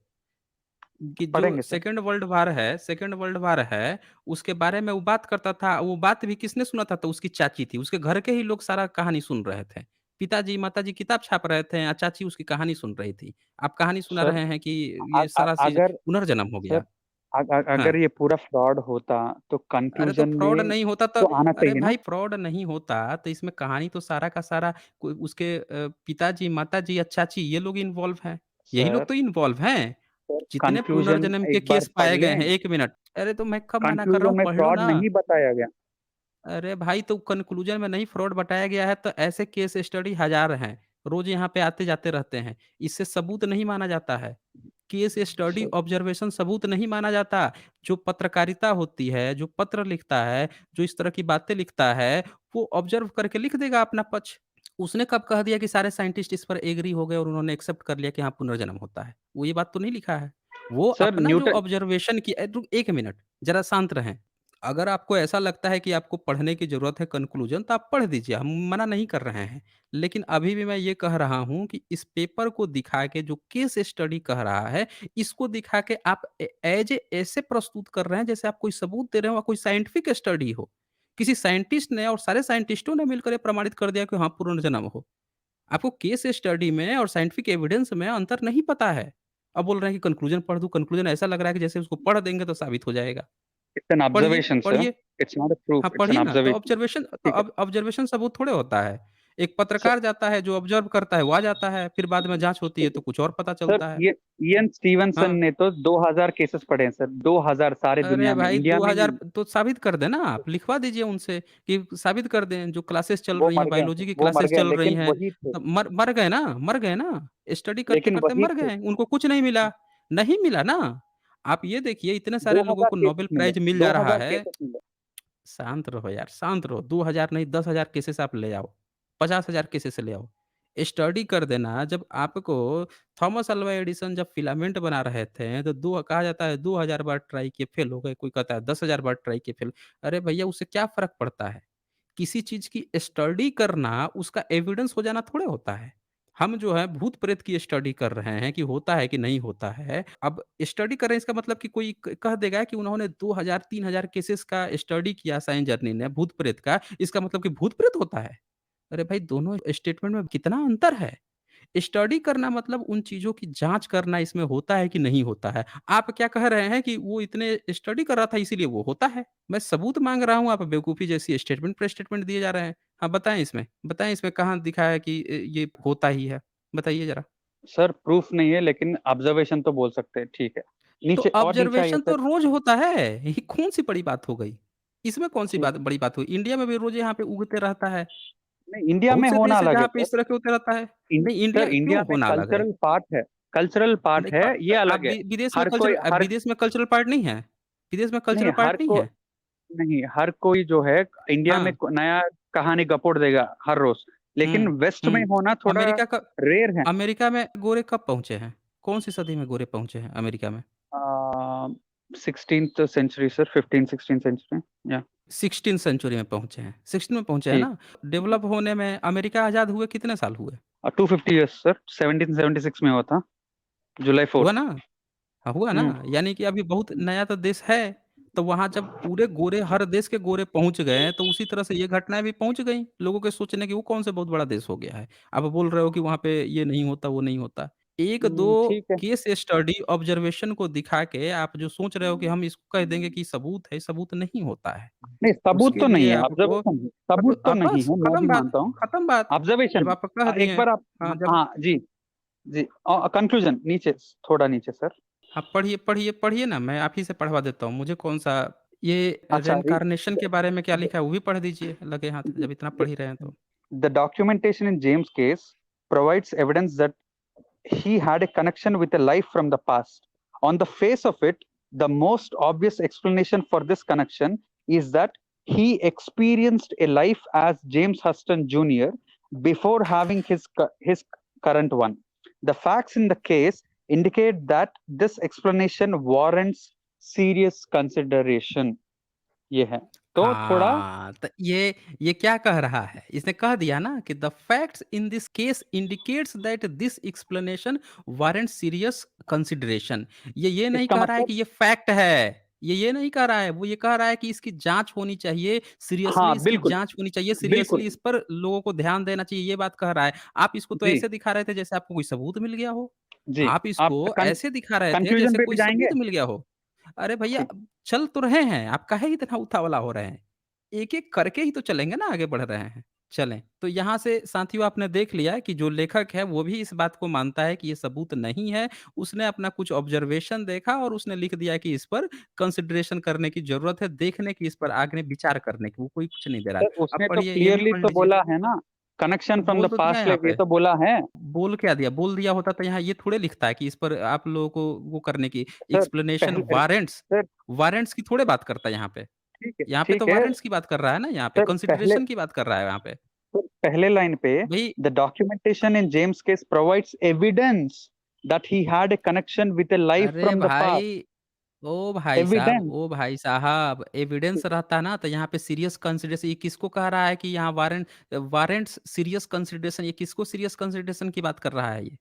कि जो पढ़ेंगे सर। सेकंड वर्ल्ड वॉर है, उसके बारे में वो बात करता था, वो बात भी किसने सुना था? तो उसकी चाची थी, उसके घर के ही लोग सारा कहानी सुन रहे थे। पिताजी, माताजी किताब छाप रहे थे चाची उसकी कहानी सुन रही थी। आप कहानी सुना सर रहे हैं कि ये सारा चीज़ अगर पुनर्जन्म हो सर गया। हाँ, अगर ये पूरा फ्रॉड होता तो अरे तो कंक्लूजन फ्रॉड में नहीं होता तो तो आना अरे चाहिए ना। भाई फ्रॉड नहीं होता तो इसमें कहानी तो सारा का सारा उसके पिताजी, माताजी या चाची ये लोग इन्वॉल्व हैं। यही लोग सर तो इन्वॉल्व हैं। सर जितने कंक्लूजन पुनर्जन्म के एक बार केस पढ़ पाए गए हैं लें। 1 मिनट, अरे तो मैं कब मना कर रहा कंक्लूजन हूँ, में पढ़ लो फ्रॉड ना। नहीं बताया गया। अरे भाई तो कन्क्लूजन में नहीं फ्रॉड बताया गया है तो ऐसे केस स्टडी हज़ार हैं। रोज़ यहाँ पे आते-जाते रहते हैं। इससे सबूत नहीं माना जाता है। केस स्टडी सर ऑब्जर्वेशन सबूत नहीं माना जाता। जो पत्रकारिता होती है, जो पत्र लिखता है, जो इस तरह की बातें लिखता है, वो ऑब्जर्व करके लिख देगा अपना पक्ष। उसने कब कह दिया कि सारे साइंटिस्ट इस पर एग्री हो गए और उन्होंने एक्सेप्ट कर लिया कि हाँ, पुनर्जन्म होता है। वो ये बात तो नहीं लिखा है। वो सर अपना जो न्यूटन ऑब्जर्वेशन किया रुक 1 मिनट, ज़रा शांत रहें। अगर आपको ऐसा लगता है कि आपको पढ़ने की ज़रूरत है कन्क्लूज़न तो आप पढ़ दीजिए, हम मना नहीं कर रहे हैं। लेकिन अभी भी मैं ये कह रहा हूँ कि इस पेपर को दिखा के जो केस स्टडी कह रहा है, इसको दिखा के आप ऐज़ ए ऐसे प्रस्तुत कर रहे हैं जैसे आप कोई सबूत दे रहे हो और कोई साइंटिफिक स्टडी हो। किसी साइंटिस्ट ने और सारे साइंटिस्टों ने मिलकर ये प्रमाणित कर दिया कि हाँ, पुनर्जन्म हो। आपको केस स्टडी में और साइंटिफिक एविडेंस में अंतर नहीं पता है। अब बोल रहे हैं कि कन्क्लूज़न पढ़ दूँ, कन्क्लूज़न ऐसा लग रहा है कि जैसे उसको पढ़ देंगे तो साबित हो जाएगा। इट्स एन पढ़िए, ऑब्जर्वेशन सर। पढ़िए। इट्स नॉट अ प्रूफ, हाँ, इट्स एन पढ़िए ना, तो ऑब्जर्वेशन। ठीक है ऑब्जर्वेशन सबूत थोड़े होता है। एक सर। पत्रकार जाता है, जो ऑब्ज़र्व करता है, वो आ जाता है, फिर बाद में जाँच होती है, ठीक तो है कुछ और पता सर। चलता है। ये इयन स्टीवनसन हाँ, ने तो 2000 केसेस पढ़े हैं सर। 2000 सारे अरे दुनिया में, भाई इंडिया में 2000 नहीं। तो साबित कर दें ना आप, लिखवा दीजिए उनसे कि साबित कर दें, जो क्लासेस चल वो रही हैं, मर गए बायोलॉजी सर, की वो मर क्लासेस गए चल रही लेकिन हैं, वही थे। तो मर गए ना, स्टडी लेकिन करते-करते वही मर थे। गए, उनको कुछ नहीं मिला। नहीं मिला ना, आप ये देखिए इतने सारे लोगों 2000 को केसेस नोबेल मिले। प्राइज़ मिल जा रहा 2000 है। केसेस मिले। शांत रहो यार, शांत रहो। 2000 नहीं 10,000 केसेस आप ले आओ, 50,000 केसेस ले आओ। स्टडी कर देना जब आपको थॉमस अल्वा एडिसन जब फिलामेंट बना रहे थे, तो दो कहा जाता है 2000 बार ट्राई किए फेल हो गए, कोई कहता है 10,000 बार ट्राई किए फेल। अरे भैया उससे क्या फ़र्क पड़ता है? किसी चीज़ की स्टडी करना उसका एविडेंस हो जाना थोड़े होता है। हम जो है भूत-प्रेत की स्टडी कर रहे हैं कि होता है कि नहीं होता है। अब स्टडी कर रहे हैं इसका मतलब कि कोई क कह देगा कि उन्होंने 2000 3000 केसेज़ का स्टडी किया साइंस जर्नी ने भूत-प्रेत का, इसका मतलब कि भूत-प्रेत होता है? अरे भाई दोनों स्टेटमेंट में कितना अंतर है। स्टडी करना मतलब उन चीज़ों की जाँच करना इसमें होता है कि नहीं होता है। आप क्या कह रहे हैं कि वो इतने स्टडी कर रहा था इसीलिए वो होता है। मैं सबूत माँग रहा हूँ, आप बेवकूफ़ी जैसी स्टेटमेंट पे स्टेटमेंट दिए जा रहे हैं। हाँ, बताएँ इसमें कहाँ दिखा है कि ये होता ही है? बताइए ज़रा। सर प्रूफ नहीं है लेकिन ऑब्जर्वेशन तो बोल सकते हैं। ठीक है। तो नीचे और नीचे आइए ऑब्जर्वेशन तो सर। रोज़ होता है। ये कौन-सी बड़ी बात हो गई? इसमें कौन-सी ठीक बात बड़ी बात हुई? इंडिया में भी रोज़ यहाँ पे उगते रहता है। नहीं, इंडिया बहुत में से होना देश है अलग है जहाँ पे सर। इस तरह के होते रहता है। नहीं सर इंडिया इंडिया क्यों में होना अलग है? कल्चरल पार्ट है। कल्चरल पार्ट नहीं है, ये आप अलग है। विदेश में हर कोई हर विदेश में कल्चरल पार्ट नहीं है? विदेश में नहीं कल्चरल हर पार्ट नहीं को है? नहीं हर कोई जो है इंडिया में हाँ, नया कहानी गपोड़ देगा हर रोज। लेकिन हुँ, वेस्ट में हुँ। होना थोड़ा अमेरिका का रेयर है। अमेरिका में गोरे कब पहुँचे हैं? कौन-सी सदी में गोरे पहुँचे हैं अमेरिका में? 16th century sir, 15-16 century. या 16th सेंचुरी में पहुँचे हैं। 16 में पहुँचे हैं जी। ना? डेवलप होने में अमेरिका आज़ाद हुए कितने साल हुए? 250 ईयर्स सर, 1776 में हुआ था, जुलाई हुआ 4th। ना? हाँ, हुआ हुँ, ना? यानी कि अभी बहुत नया तो देश है, तो वहाँ जब पूरे गोरे हर देश के गोरे पहुँच गए हैं, तो उसी तरह से ये घटनाएँ भी पहुँच गईं। लोगों के सोचने कि वो कौन-सा बहुत बड़ा देश हो गया है। आप बोल रहे हो कि वहाँ पे ये नहीं होता, वो नहीं होता। 1-2 ठीक है। केस स्टडी ऑब्जर्वेशन को दिखा के आप जो सोच रहे हो कि हम इसको कह देंगे कि सबूत है, सबूत नहीं होता है। नहीं, सबूत उसके तो नहीं लिए है, आपको ऑब्जर्वेशन है, सबूत तो नहीं बस है, मैं खत्म भी बात, मानता हूँ। खत्म बात। जब ऑब्जर्वेशन आप कह दिए एक बार आप हाँ, जब हाँ, जी, जी। कंक्लूजन नीचे, थोड़ा नीचे सर। हाँ, पढ़िए, पढ़िए, पढ़िए ना, मैं आप ही से पढ़वा देता हूँ। मुझे कौन-सा ये अच्छा, रिइन्कार्नेशन के बारे में क्या लिखा है, वो भी पढ़ दीजिए लगे हाथ, जब इतना पढ़ ही रहे हैं तो। the documentation in James' case provides evidence that he had a connection with a life from the past. On the face of it, the most obvious explanation for this connection is that he experienced a life as James Huston Jr. before having his current one. The facts in the case indicate that this explanation warrants serious consideration. ये है तो थोड़ा हाँ, तो ये क्या कह रहा है? इसने कह दिया ना कि the facts in this case indicates that this explanation warrant serious consideration. ये नहीं इसका कह रहा है मतलब कि ये फैक्ट है। ये नहीं कह रहा है, वो ये कह रहा है कि इसकी जाँच होनी चाहिए, सीरियसली हाँ, इसकी बिल्कुल, जाँच होनी चाहिए, बिल्कुल। सीरियसली इस पर लोगों को ध्यान देना चाहिए, ये बात कह रहा है। आप इसको तो जी, ऐसे दिखा रहे थे जैसे आपको कोई सबूत मिल गया हो। जी। आप आप इसको ऐसे दिखा रहे थे कन्फ्यूजन जैसे पे भी कोई जाएँगे? सबूत मिल गया हो। अरे भैया, ठीक। अब चल तो रहे हैं, आप काहे इतना उतावला हो रहे हैं? एक-एक करके ही तो चलेंगे ना, आगे बढ़ रहे हैं। चलें, तो यहाँ से साथियों आपने देख लिया कि जो लेखक है वो भी इस बात को मानता है कि ये सबूत नहीं है। उसने अपना कुछ ऑब्जर्वेशन देखा और उसने लिख दिया कि इस पर कंसिडरेशन करने की ज़रूरत है, देखने की, इस पर आगे विचार करने की, वो कोई कुछ नहीं दे रहा है। सर अब उसने तो पढ़िए, ये भी क्लियरली पढ़ तो लीजिए। बोला है ना, कनेक्शन फ्रॉम बोल द तो दिया है पास्ट यहाँ लाइफ, ये पे। तो बोला है। बोल क्या दिया? बोल दिया होता तो यहाँ ये थोड़े लिखता है कि इस पर आप लोगों को वो करने की सर एक्सप्लेनेशन पहले वारंट्स सर वारंट्स की थोड़े बात करता है यहाँ पे। यहाँ पे तो ठीक है। वारंट्स की बात कर रहा है ना, यहाँ पे सर पहले कंसिडरेशन की बात कर रहा है यहाँ पे। पहले लाइन पे भई the documentation in James case provides evidence that he had a connection with A life अरे फ्रॉम द पास्ट। भाई, एविडेंस। ओ भाई साहब, एविडेंस रहता ना तो यहाँ पे सीरियस कंसिडरेशन, ये किसको कह रहा है कि यहाँ वारंट्स सीरियस कंसिडरेशन, ये किसको सीरियस कंसिडरेशन की बात कर रहा है ये?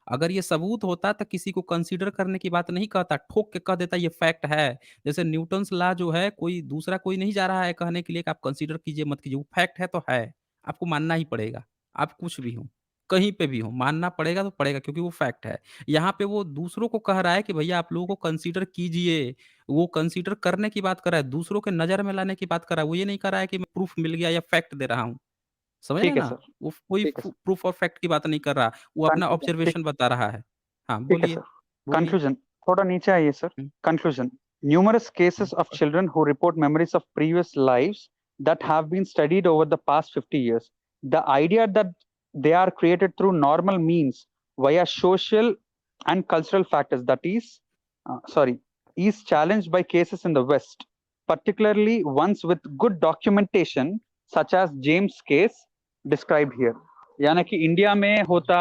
अगर ये सबूत होता तो किसी को कंसीडर करने की बात नहीं कहता, ठोक के कह देता ये फैक्ट है। जैसे न्यूटन्स लॉ जो है, कोई नहीं जा रहा है कहने के लिए कि आप कंसीडर कीजिए, मत कीजिए, वो फैक्ट है तो है। आपको मानना ही पड़ेगा। आप कुछ भी हो, कहीं पे भी हो, मानना पड़ेगा तो पड़ेगा क्योंकि वो फैक्ट है। यहाँ पे वो दूसरों को कह रहा है कि भैया आप लोगों को कंसीडर कीजिए। वो कंसीडर करने की बात कर रहा है, दूसरों के नज़र में लाने की बात कर रहा है। वो ये नहीं कर रहा है कि मैं प्रूफ मिल गया या फैक्ट दे रहा हूँ। समझ रहे हैं ठीक है ना? सर, वो कोई ठीक है सर। प्रूफ और फैक्ट की बात नहीं कर रहा, वो अपना कंक्लूजन ठीक। ऑब्जर्वेशन बता रहा है। हाँ, ठीक है बोलिए, सर। बोलिए। कंक्लूजन थोड़ा नीचे आइए sir. Hmm, conclusion numerous hmm, cases of children who report memories of previous lives that have been studied over the past 50 years. The idea that they are created through normal means via social and cultural factors, is challenged by cases in the West, particularly ones with good documentation, such as James' case described here. यानी कि India में होता,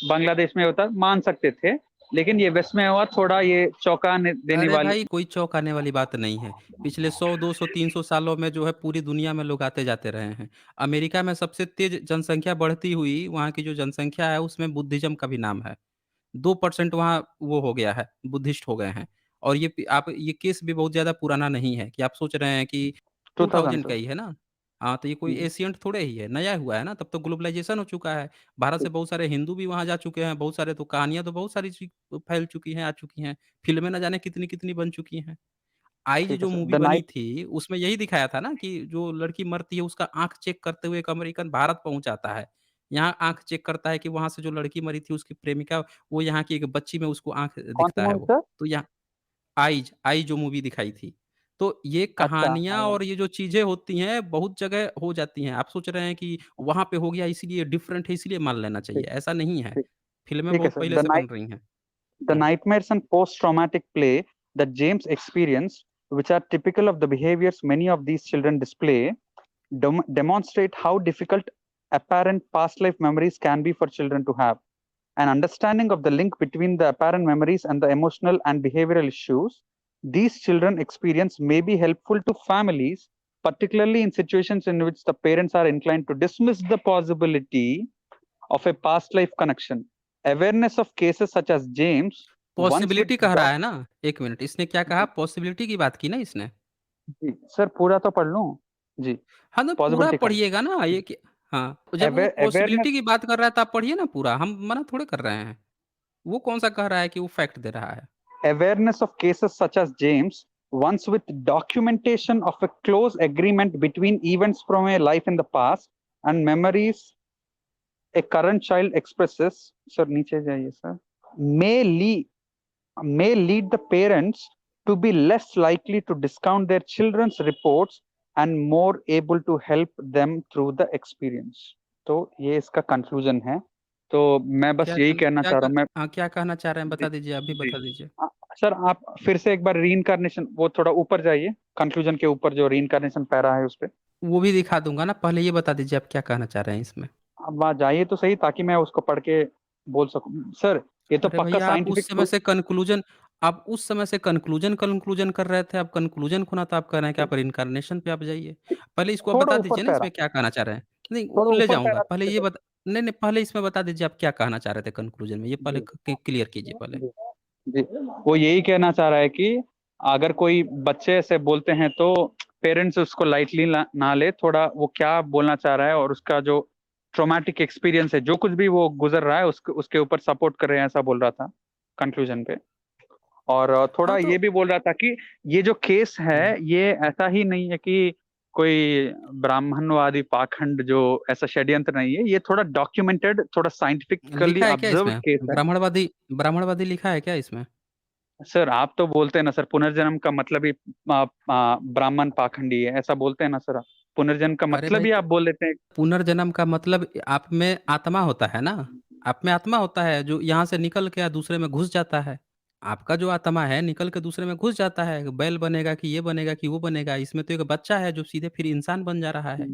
बांग्लादेश में होता, मान सकते थे, लेकिन ये वेस्ट में हुआ, थोड़ा ये चौंका देने अरे वाली। भाई, कोई चौंकाने वाली बात नहीं है। पिछले 100, 200, 300 सालों में जो है पूरी दुनिया में लोग आते-जाते रहे हैं। अमेरिका में सबसे तेज़ जनसंख्या बढ़ती हुई, वहाँ की जो जनसंख्या है उसमें बुद्धिज़्म का भी नाम है। 2% वहाँ वो हो गया है, बुद्धिस्ट हो गए हैं। और ये केस भी बहुत ज़्यादा पुराना नहीं है कि आप सोच रहे हैं कि 2000 2000 का सर। ही है ना? हाँ, तो ये कोई हम्म, एशिएंट थोड़े ही है, नया हुआ है ना, तब तो ग्लोबलाइज़ेशन हो चुका है। भारत से ठीक बहुत सारे हिंदू भी वहाँ जा चुके हैं, बहुत सारे तो कहानियाँ तो बहुत सारी फैल चुकी हैं, आ चुकी हैं। फ़िल्में ना जाने कितनी-कितनी बन चुकी हैं। आइज़ ठीक है जो सर। मूवी द बनी नाइट। थी, उसमें यही दिखाया था ना कि जो लड़की मरती है उसका आँख चेक करते हुए एक अमेरिकन भारत पहुँच आता है। यहाँ आँख चेक करता है कि वहाँ से जो लड़की मरी थी उसकी प्रेमिका, वो यहाँ की एक बच्ची में उसको आँख कौन सी दिखता है मूवी वो। सर? तो यहाँ आइज़ जो मूवी दिखाई थी। तो ये अच्छा, कहानियाँ और ये जो चीज़ें होती हैं, बहुत जगह हो जाती हैं। आप सोच रहे हैं कि वहाँ पे हो गया इसीलिए डिफरेंट है, इसीलिए मान लेना चाहिए, ठीक, ऐसा नहीं है। ठीक, फ़िल्में ठीक है बहुत सर। पहले से बन रही हैं। The hmm. nightmares and post-traumatic play that James experienced, which are typical of the behaviors many of these children display, demonstrate how difficult apparent past life memories can be for children to have. An understanding of the link between the apparent memories and the emotional and behavioral issues these children experience may be helpful to families, particularly in situations in which the parents are inclined to dismiss the possibility of a past life connection. Awareness of cases such as James, once with possibility कह रहा doc, है ना? 1 minute, इसने क्या कहा? Possibility की बात की ना इसने? जी सर पूरा तो पढ़ लूं जी हाँ, तो पूरा पॉसिबिलिटी का पढ़िएगा ना ये कि हाँ, तो जब वो पॉसिबिलिटी अवेयरनेस की बात कर रहा है तो आप पढ़िए ना पूरा, हम मना थोड़े कर रहे हैं। वो कौन-सा कह रहा है कि वो फैक्ट दे रहा है? awareness of cases such as James, once with documentation of a close agreement between events from a life in the past and memories a current child expresses, sir, niche jaiye, sir, may lead, may lead the parents to be less likely to discount their children's reports and more able to help them through the experience. तो ये इसका conclusion है तो मैं बस यही कहना क्या चाह रहा कर हूँ मैं हाँ, क्या कहना चाह रहे हैं जी बता दीजिए, अभी जी बता दीजिए। आ, सर आप फिर से एक बार रीइंकारनेशन वो थोड़ा ऊपर जाइए कंक्लूजन के ऊपर जो रीइंकारनेशन पैरा है उस पे वो भी दिखा दूँगा ना, पहले ये बता दीजिए आप क्या कहना चाह रहे हैं इसमें? आप वहाँ जाइए तो सही ताकि मैं उसको पढ़ के बोल सकूं सर ये तो अरे पक्का भैया साइंटिफिक प्रूफ आप उस समय से कन्क्लूज़न कन्क्लूज़न कर रहे थे, अब कन्क्लूज़न खुना तो आप कह रहे हैं कि आप रिइंकार्नेशन पे आप जाइए। पहले इसको आप थोड़ा बता ऊपर दीजिए ना पैरा इसमें क्या कहना चाह रहे हैं? नहीं, वो थोड़ा ले ऊपर जाऊँगा, पैरा पहले ये बता नहीं, नहीं, पहले इसमें बता दीजिए आप क्या कहना चाह रहे थे कन्क्लूज़न में, ये पहले जी क क्लियर कीजिए पहले। जी जी वो यही कहना चाह रहा है कि अगर कोई बच्चे ऐसे बोलते हैं तो पेरेंट्स उसको लाइटली ना ले थोड़ा वो क्या बोलना चाह रहा है और उसका जो ट्रॉमेटिक एक्सपीरियंस है जो कुछ भी वो गुजर रहा है उसके उसके ऊपर सपोर्ट कर रहे हैं ऐसा बोल रहा था कंक्लूजन पे और हाँ, थोड़ा तो ये भी बोल रहा था कि ये जो केस है हुँ, ये ऐसा ही नहीं है कि कोई ब्राह्मणवादी पाखंड जो ऐसा षड्यंत्र नहीं है ये थोड़ा डॉक्यूमेंटेड थोड़ा साइंटिफिकली लिखा है क्या ऑब्जर्व्ड इसमें? केस है ब्राह्मणवादी लिखा है क्या इसमें? सर आप तो बोलते हैं ना सर पुनर्जन्म का मतलब ही ब्राह्मण पाखंडी है ऐसा बोलते हैं ना सर आप पुनर्जन्म का अरे मतलब भाई, ही तो आप बोल लेते हैं पुनर्जन्म का मतलब आप में आत्मा होता है ना? आप में आत्मा होता है जो यहाँ से निकल के दूसरे में घुस जाता है। आपका जो आत्मा है निकल के दूसरे में घुस जाता है, बैल बनेगा कि ये बनेगा कि वो बनेगा। इसमें तो एक बच्चा है जो सीधे फिर इंसान बन जा रहा है।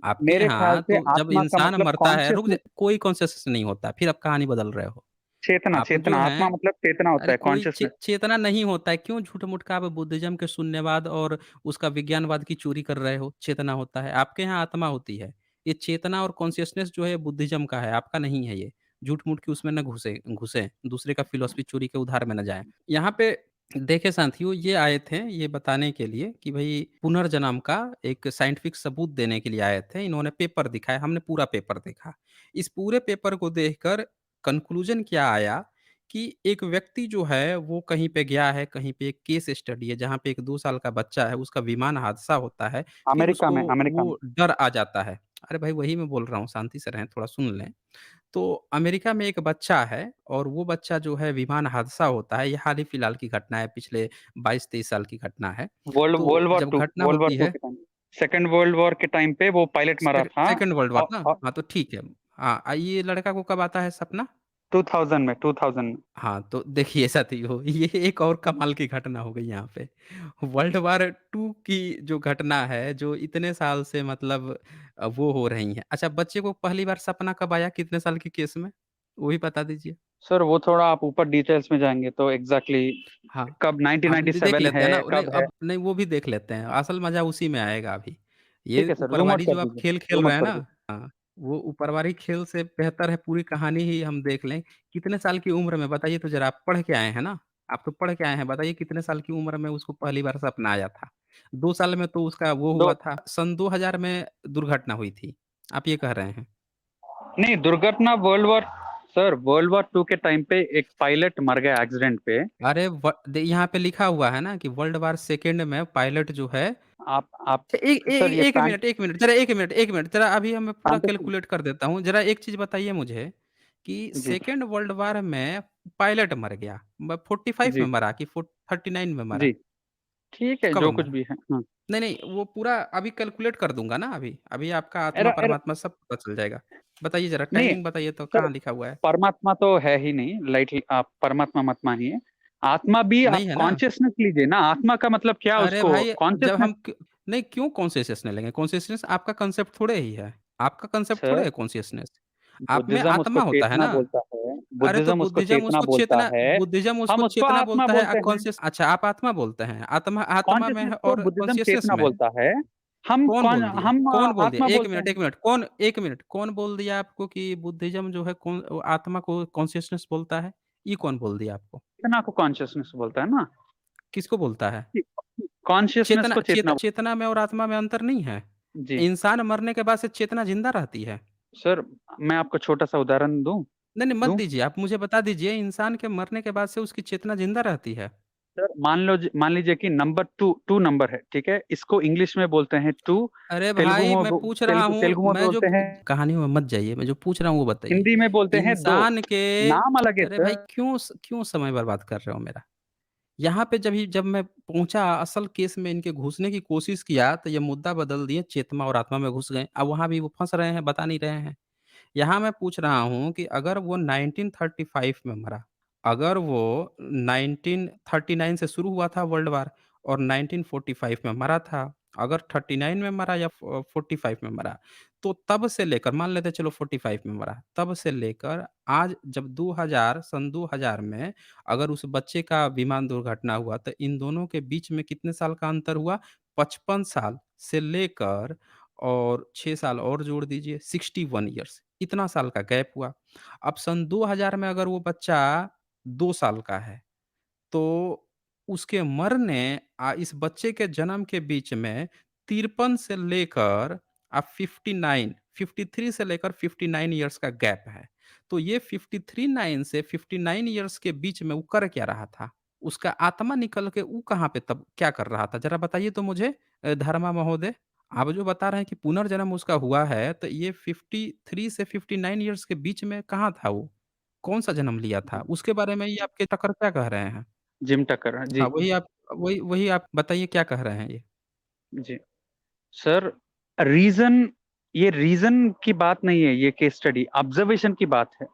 आपके मेरे ख्याल यहाँ से तो जब आत्मा का इंसान मतलब मरता है, रुक जा, कॉन्शियसनेस कोई कॉन्शस नहीं होता, फिर आप कहानी बदल रहे हो। चेतना आप जो चेतना आत्मा हैं मतलब चेतना होता अरे है कोई कॉन्शियसनेस चेतना नहीं होता है, क्यों झूठ-मूठ का आप बुद्धिज़्म के शून्यवाद और उसका विज्ञानवाद की चोरी कर रहे हो? चेतना होता है, आपके यहाँ आत्मा होती है। ये चेतना और कॉन्शियसनेस जो है बुद्धिज़्म का है, आपका नहीं है ये। झूठ-मूठ के उसमें ना घुसें, दूसरे का फिलॉसफी चोरी के उधार में ना जाएँ। यहाँ पे देखिए साथियों, ये आए थे ये बताने के लिए कि भई पुनर्जन्म का एक साइंटिफिक सबूत देने के लिए आए थे। इन्होंने पेपर दिखाया, हमने पूरा पेपर देखा। इस पूरे पेपर को देखकर कन्क्लूज़न क्या आया कि एक व्यक्ति जो है वो कहीं पे गया है, कहीं पे एक केस स्टडी है जहाँ पे एक 2 साल का बच्चा है, उसका विमान हादसा होता है, फिर उसको अमेरिका में वो डर आ जाता है। अरे भाई वही मैं बोल रहा हूँ, शांति से रहें, थोड़ा सुन लें। तो अमेरिका में एक बच्चा है और वो बच्चा जो है विमान हादसा होता है, ये हाल ही फिलहाल की घटना है, पिछले 22-23 साल की घटना है। वर्ल्ड तो वॉर जब टू घटना वर्ल्ड वॉर होती टू है के टाइम सेकेंड वर्ल्ड वॉर के टाइम पे वो पायलट मरा था सेकंड वर्ल्ड वॉर ना? और हाँ, तो ठीक है। हाँ, ये लड़का को कब आता है सपना? 2000 में हाँ, तो देखिए साथियों, ये एक और कमाल की घटना हो गई यहाँ पे। वर्ल्ड वॉर 2 की जो घटना है, जो इतने साल से मतलब वो हो रही है। अच्छा, बच्चे को पहली बार सपना कब आया, कितने साल के केस में? वो भी बता दीजिए। सर वो थोड़ा आप ऊपर डिटेल्स में जाएंगे तो एग्जैक्टली हाँ, कब हम देख 1997 लेते हैं ना, है नहीं कब है अब नहीं वो भी देख लेते हैं, असल मज़ा उसी में आएगा अभी। ये ठीक है सर जूम आउट ऊपरवाली कर जो आप दीजिए खेल खेल जूम रहे आउट हैं कर ना, दीजिए हाँ, वो ऊपरवाली खेल से बेहतर है पूरी कहानी ही हम देख लें। कितने साल की उम्र में बताइए तो ज़रा, आप पढ़ के आए हैं ना? आप तो पढ़ के आए हैं, बताइए कितने साल की उम्र में उसको पहली बार सपना आया था? 2 साल में तो उसका वो दो हुआ था, सन 2000 में दुर्घटना हुई थी। आप ये कह रहे हैं? नहीं दुर्घटना world war sir world war two के टाइम पे एक पायलट मर गया एक्सीडेंट पे अरे यहाँ पे लिखा हुआ है ना कि वर्ल्ड वार सेकंड में पायलट जो है आप ए ए सर ये 1 मिनट, 1 मिनट, ज़रा 1 मिनट, ज़रा अभी मैं पूरा फैंटेसी कैलकुलेट कर देता हूँ। ज़रा एक चीज़ बताइए मुझे कि जी सेकंड वर्ल्ड वार में पायलट मर गया, 45 में जी मरा कि 39 में मरा? जी ठीक है कब जो कुछ मरा? भी है हाँ नहीं, नहीं, वो पूरा अभी कैलकुलेट कर दूँगा ना अभी। अभी आपका आत्मा, एरा एरा परमात्मा सब पता चल जाएगा। बताइए ज़रा नहीं टाइमिंग बताइए तो सर कहाँ लिखा हुआ है? परमात्मा तो है ही नहीं लाइटली आप परमात्मा मत मानिए आत्मा भी आप नहीं है ना? कॉन्शियसनेस लीजिए ना आत्मा का मतलब क्या अरे उसको भाई, जब कॉन्शियसनेस हम क नहीं क्यों कॉन्शियसनेस लेंगे? कॉन्शियसनेस आपका कांसेप्ट थोड़े ही है। आपका कांसेप्ट थोड़ा सर, है कॉन्शियसनेस। आप में बुद्धिज्म उसको आत्मा होता है चेतना ना? बोलता है, अरे तो बुद्धिज्म उसको चेतना बोलता है, बुद्धिज्म उसको हम उसको चेतना आत्मा बोलता है बोलते हैं। अच्छा आप आत्मा बोलते हैं। आत्मा आत्मा में कॉन्शियसनेस है को और बुद्धिज्म कॉन्शियसनेस चेतना में है। बोलता है। हम कौन कौन बोल दिया? हम कौन बोल दिया? आत्मा 1 बोलते मिनट, हैं। 1 मिनट, कौन 1 मिनट, कौन बोल दिया आपको कि बुद्धिज़्म जो है कौन आत्मा को कॉन्शियसनेस बोलता है? ये कौन बोल दिया आपको? चेतना को कॉन्शियसनेस बोलता है ना। किसको बोलता है? कॉन्शियसनेस को चेतना। चेतना में और आत्मा में अंतर नहीं है? जी इंसान मरने के बाद से चेतना ज़िंदा रहती है। सर, मैं आपको छोटा सा उदाहरण दूं नहीं, नहीं मत दूं दीजिए, आप मुझे बता दीजिए इंसान के मरने के बाद से उसकी चेतना ज़िंदा रहती है। सर, मान लीजिए कि नंबर टू टू नंबर है, ठीक है, इसको इंग्लिश में बोलते हैं टू। अरे भाई मैं पूछ रहा हूँ, तेलुगु में मैं जो बोलते हैं, कहानियों में मत जाइए, मैं जो पूछ रहा हूँ वो बताइए। हिंदी में बोलते हैं दो। इंसान के नाम अलग है अरे भाई सर। क्यों समय बर्बाद कर रहे हो मेरा? यहाँ पे जब मैं पहुँचा असल केस में इनके घुसने की कोशिश किया, तो ये मुद्दा बदल दिए चेतना और आत्मा में घुस गए। अब वहाँ भी वो फँस रहे हैं, बता नहीं रहे हैं। यहाँ मैं पूछ रहा हूँ कि अगर वो 1935 में मरा, अगर वो 1939 से शुरू हुआ था वर्ल्ड वार और 1945 में मरा था, अगर 39 में मरा या 45 में मरा, तो तब से लेकर मान लेते हैं चलो 45 में मरा, तब से लेकर आज जब 2000 सन 2000 में अगर उस बच्चे का विमान दुर्घटना हुआ, तो इन दोनों के बीच में कितने साल का अंतर हुआ? 55 साल से लेकर और 6 साल और जोड़ दीजिए 61 इयर्स इतना साल का गैप हुआ। अब सन 2000 में अगर वो बच्चा 2 साल का है, तो उसके मरने इस बच्चे के जन्म के बीच में 53 से लेकर 53 से लेकर 59 इयर्स का गैप है। तो ये 9 से 59 इयर्स के बीच में वो कर क्या रहा था? उसका आत्मा निकल के वो कहाँ पे तब क्या कर रहा था? ज़रा बताइए तो मुझे धर्मा महोदय। आप जो बता रहे हैं कि पुनर्जन्म उसका हुआ है, तो ये 53 से 59 इयर्स के बीच में कहाँ था वो? कौन-सा जन्म लिया था? उसके बारे में ये आपके टकर क्या कह रहे हैं? जिम टक्कर, हाँ, जी। वही आप बताइए क्या कह रहे हैं ये? जी सर, रीजन ये रीजन की बात नहीं है, ये केस स्टडी ऑब्जर्वेशन की बात है।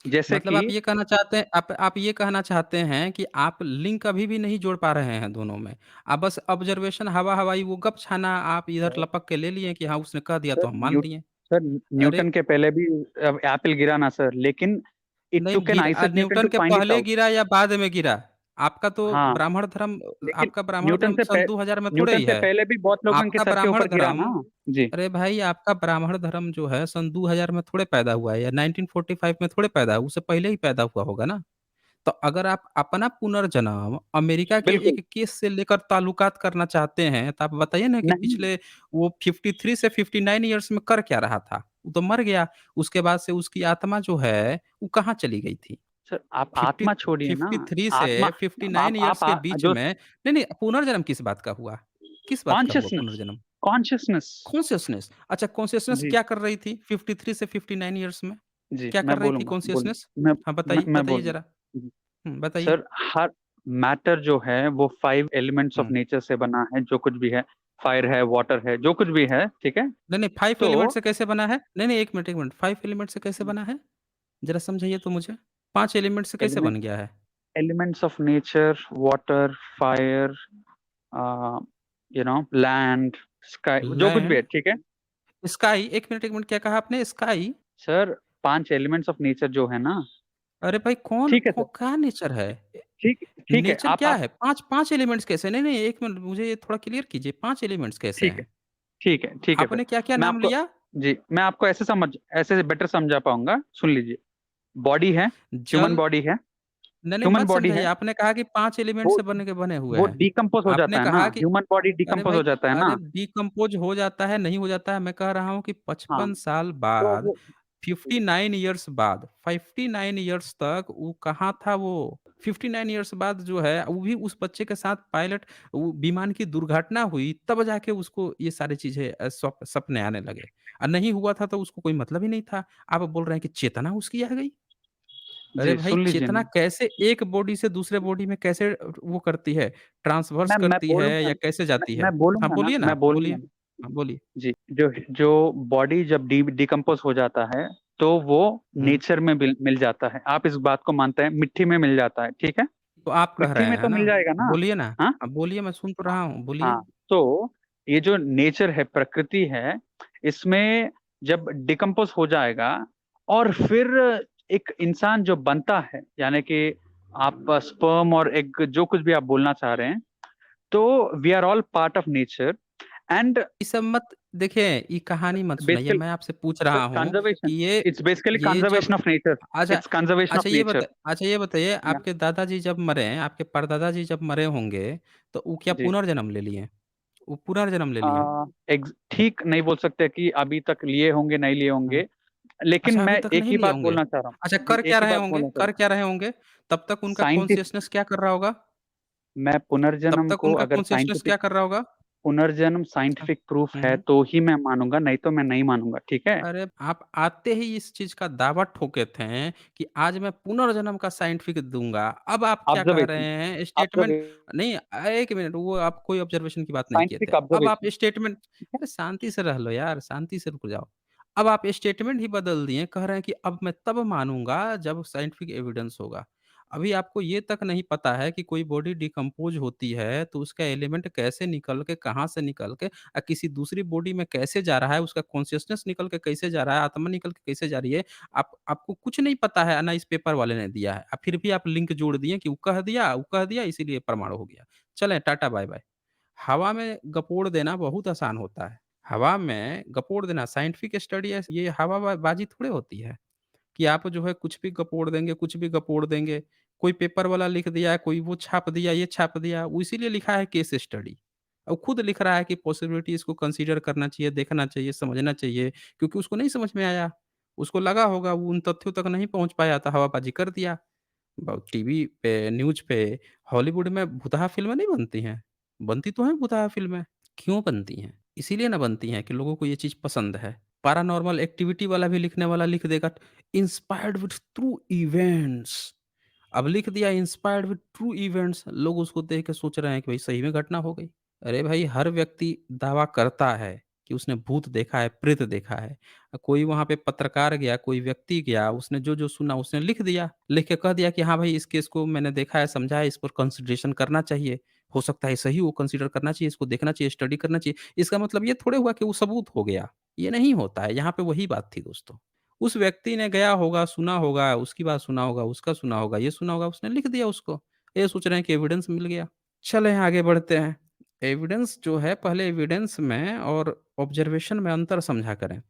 जैसे मतलब कि आप ये कहना चाहते हैं आप ये कहना चाहते हैं कि आप लिंक अभी भी नहीं जोड़ पा रहे हैं दोनों में। आप बस ऑब्जर्वेशन हवा-हवाई वो गप-छाना आप इधर सर लपक के ले लिए कि हाँ, उसने कह दिया सर तो हम मान लिए। सर, अरे! न्यूटन के पहले भी एप्पल गिरा ना सर, लेकिन इट नहीं took an Isaac Newton Newton to के फाइंड इट पहले आउट। गिरा या बाद में गिरा? आपका तो हाँ, लेकिन ब्राह्मण धर्म सन 2000 में थोड़े न्यूटन ही से है। पहले भी बहुत लोगों के आपका सर के ब्राह्मण ऊपर गिरा धर्म ना। जी अरे भाई आपका ब्राह्मण धर्म जो है सन 2000 में थोड़े पैदा हुआ है या 1945 में थोड़े पैदा हुआ, उससे पहले ही पैदा हुआ होगा ना। तो अगर आप अपना पुनर्जन्म अमेरिका के बिल्कुल। एक केस से लेकर ताल्लुकात करना चाहते हैं, तो आप बताइए ना कि नहीं पिछले वो 53 से 59 इयर्स में कर क्या रहा था? वो तो मर गया, उसके बाद से उसकी आत्मा जो है, वो कहाँ चली गई थी? सर, आप 50 आत्मा छोड़िए ना। 53 आत्मा, से 59 इयर्स के बीच जो में नहीं, पुनर्जन्म किस बात का हुआ? किस बात का हुआ कॉन्शियसनेस, पुनर्जन्म? कॉन्शियसनेस। कॉन्शियसनेस अच्छा कॉन्शियसनेस जी क्या कर रही थी 53 से 59 इयर्स में? जी, क्या कर मैं रही थी बोलूंगा बोल कॉन्शियसनेस? हाँ, बताइए, मैं बताइए बोलूंगा। ज़रा। जी। बताइए। सर, हर मैटर जो है वो 5 एलिमेंट्स ऑफ हुँ। नेचर से बना है, जो कुछ भी है। फायर है, वाटर है, जो कुछ भी है, ठीक है। नहीं, नहीं 5 तो एलिमेंट से कैसे बना है? नहीं, नहीं 1 मिनट 5 एलिमेंट से कैसे बना है? ज़रा समझाइए तो मुझे। 5 एलिमेंट से कैसे एलिमेंट बन गया है? Elements of nature, water, fire, land, sky, जो कुछ भी लैंड, है, ठीक है। स्काई 1 मिनट क्या कहा आपने? Sky? Sir, 5 elements of nature जो है ना। अरे भाई ठीक है सर। क्या नेचर है? ठीक है, नेचर क्या है? 5 एलिमेंट्स कैसे? नहीं, नहीं 1 मिनट मुझे ये थोड़ा क्लियर कीजिए 5 एलिमेंट्स कैसे ठीक है, हैं? ठीक है फिर। आपने क्या-क्या मैं नाम आपको लिया? जी, मैं आपको ऐसे बेटर समझा पाऊंगा, सुन लीजिए। बॉडी है, ह्यूमन जल बॉडी है, नहीं, नहीं ह्यूमन मत बॉडी समझाइए, है। आपने कहा कि 5 एलिमेंट वो से बने हुए वो हैं। डिकम्पोज हो जाता आपने है ना, कहा कि ह्यूमन बॉडी अरे डिकम्पोज भाई हो जाता है ना। अरे डिकम्पोज़ हो जाता है, नहीं हो जाता है, मैं कह रहा हूँ कि हाँ, 55 साल तो बाद वो 59 इयर्स बाद 59 इयर्स तक वो कहाँ था वो? 59 इयर्स बाद जो है, वो भी उस बच्चे के साथ पायलट वो विमान की दुर्घटना हुई, तब जाके उसको ये सारी चीज़ें सपने आने लगे। नहीं हुआ था तो उसको कोई मतलब ही नहीं था। आप बोल रहे हैं कि चेतना उसकी आ गई? अरे जी, भाई सुन लीजिए चेतना ना। कैसे एक बॉडी से दूसरे बॉडी में कैसे वो करती है, ट्रांसवर्स मैं करती है बोलूंगा या कैसे जाती है? मैं हाँ, बोलूंगा ना, बोलिए ना, मैं बोलिए। बोलूंगा ना। हाँ, बोलिए। जी, जो जो बॉडी जब डिकम्पोज हो जाता है, तो वो हुँ, नेचर में मिल जाता है। आप इस बात को मानते हैं, मिट्टी में मिल जाता है, ठीक है। तो आप कह मिट्टी रहे में हैं तो ना? मिल जाएगा ना। बोलिए ना। हाँ हाँ, बोलिए मैं सुन तो रहा हूँ, बोलिए। हाँ। तो ये जो नेचर है, प्रकृति है, इसमें जब डिकम्पोज हो जाएगा और फिर एक इंसान जो बनता है, यानी कि आप स्पर्म और एग जो कुछ भी आप बोलना चाह रहे हैं, तो we are all part of nature and ये सब मत देखिए, ये कहानी मत सुनाइए, बेसिकली मैं आपसे पूछ रहा हूँ कि कंजर्वेशन, इट्स बेसिकली ये जब कंजर्वेशन ऑफ नेचर, अच्छा इट्स कंजर्वेशन ऑफ नेचर। अच्छा ये बताइए या आपके दादाजी जब मरे, आपके परदादा जी जब मरे होंगे, तो वो क्या जी पुनर्जन्म ले लिए? वो पुनर्जन्म ले लिए? ठीक नहीं बोल सकते कि अभी तक लिए होंगे नहीं लिए हाँ। होंगे, लेकिन अच्छा अभी मैं तक एक नहीं ही लिए बात होंगे? बोलना चाह रहा हूँ। अच्छा जी, एक ही बात बोलना चाह रहा कर हूँ। क्या रहे होंगे? तब तक उनका साइंटिफिक, कॉन्शियसनेस क्या कर रहा होगा? मैं तब पुनर्जन्म तक को उनका अगर कॉन्शियसनेस क्या साइंटिफिक कर रहा होगा? पुनर्जन्म अच्छा। साइंटिफिक प्रूफ हुँ, है हुँ। तो ही मैं मानूंगा, नहीं तो मैं नहीं मानूंगा, ठीक है। अरे! आप आते ही इस चीज़ का दावा ठोके थे कि आज मैं पुनर्जन्म का साइंटिफिक दूँगा। अब आप क्या कह रहे ऑब्जर्वेशन, हैं स्टेटमेंट ऑब्जर्वेशन, नहीं 1 मिनट वो आप कोई ऑब्जर्वेशन की बात नहीं किए थे। साइंटिफिक अब आप ऑब्जर्वेशन। स्टेटमेंट अरे शांति से रह लो यार, शांति से रुक जाओ। अब आप स्टेटमेंट ही बदल दिए, कह रहे हैं कि अब मैं तब मानूँगा जब साइंटिफिक एविडेंस होगा। अभी आपको ये तक नहीं पता है कि कोई बॉडी डिकम्पोज़ होती है तो उसका एलिमेंट कैसे निकल के, कहाँ से निकल के किसी दूसरी बॉडी में कैसे जा रहा है, उसका कॉन्शियसनेस निकल के कैसे जा रहा है, आत्मा निकल के कैसे जा रही है, आपको कुछ नहीं पता है, ना इस पेपर वाले ने दिया है। फिर भी आप लिंक जोड़ दिए कि वो कह दिया इसीलिए प्रमाण हो गया। चलें टाटा बाय-बाय। हवा में गपोड़ देना बहुत आसान होता है। हवा में गपोड़ देना साइंटिफिक स्टडी है, ये हवा बाजी थोड़ी होती है। कि आप जो है कुछ भी गपोड़ देंगे, कुछ भी गपोड़ देंगे। कोई पेपर वाला लिख दिया, कोई वो छाप दिया, ये छाप दिया, वो इसीलिए लिखा है केस स्टडी। और खुद लिख रहा है कि पॉसिबिलिटी इसको कंसीडर करना चाहिए, देखना चाहिए, समझना चाहिए, क्योंकि उसको नहीं समझ में आया। उसको लगा होगा वो उन तथ्यों तक नहीं पहुँच पाया था, हवाबाजी कर दिया। टीवी पे, न्यूज़ पे, हॉलीवुड में भुतहा फ़िल्में नहीं बनती हैं। बनती तो हैं भुतहा फ़िल्में। क्यों बनती हैं? इसीलिए ना बनती हैं कि लोगों को ये चीज़ पसंद है। पैरानॉर्मल एक्टिविटी वाला भी लिखने वाला लिख देगा इंस्पायर्ड विथ ट्रू इवेंट्स। अब लिख दिया इंस्पायर्ड विथ ट्रू इवेंट्स, लोग उसको देख के सोच रहे हैं कि भाई सही में घटना हो गई। अरे भाई हर व्यक्ति दावा करता है कि उसने भूत देखा है, प्रेत देखा है। कोई वहाँ पे पत्रकार गया, कोई व्यक्ति गया, उसने जो-जो सुना उसने लिख दिया। लिख के कह दिया कि हाँ भाई इस केस को मैंने देखा है, समझा है, इस पर कंसिडरेशन करना चाहिए। हो सकता है सही हो, कंसीडर करना चाहिए, इसको देखना चाहिए, स्टडी करना चाहिए। इसका मतलब ये थोड़े हुआ कि वो सबूत हो गया। ये नहीं होता है, यहाँ पे वही बात थी दोस्तों। उस व्यक्ति ने गया होगा, सुना होगा, उसकी बात सुना होगा, उसका सुना होगा, ये सुना होगा, उसने लिख दिया उसको। ये सोच रहे हैं कि एविडेंस मिल गया। चलें आगे बढ़ते हैं। एविडेंस जो है पहले एविडेंस में और ऑब्जर्वेशन में अंतर समझा करें।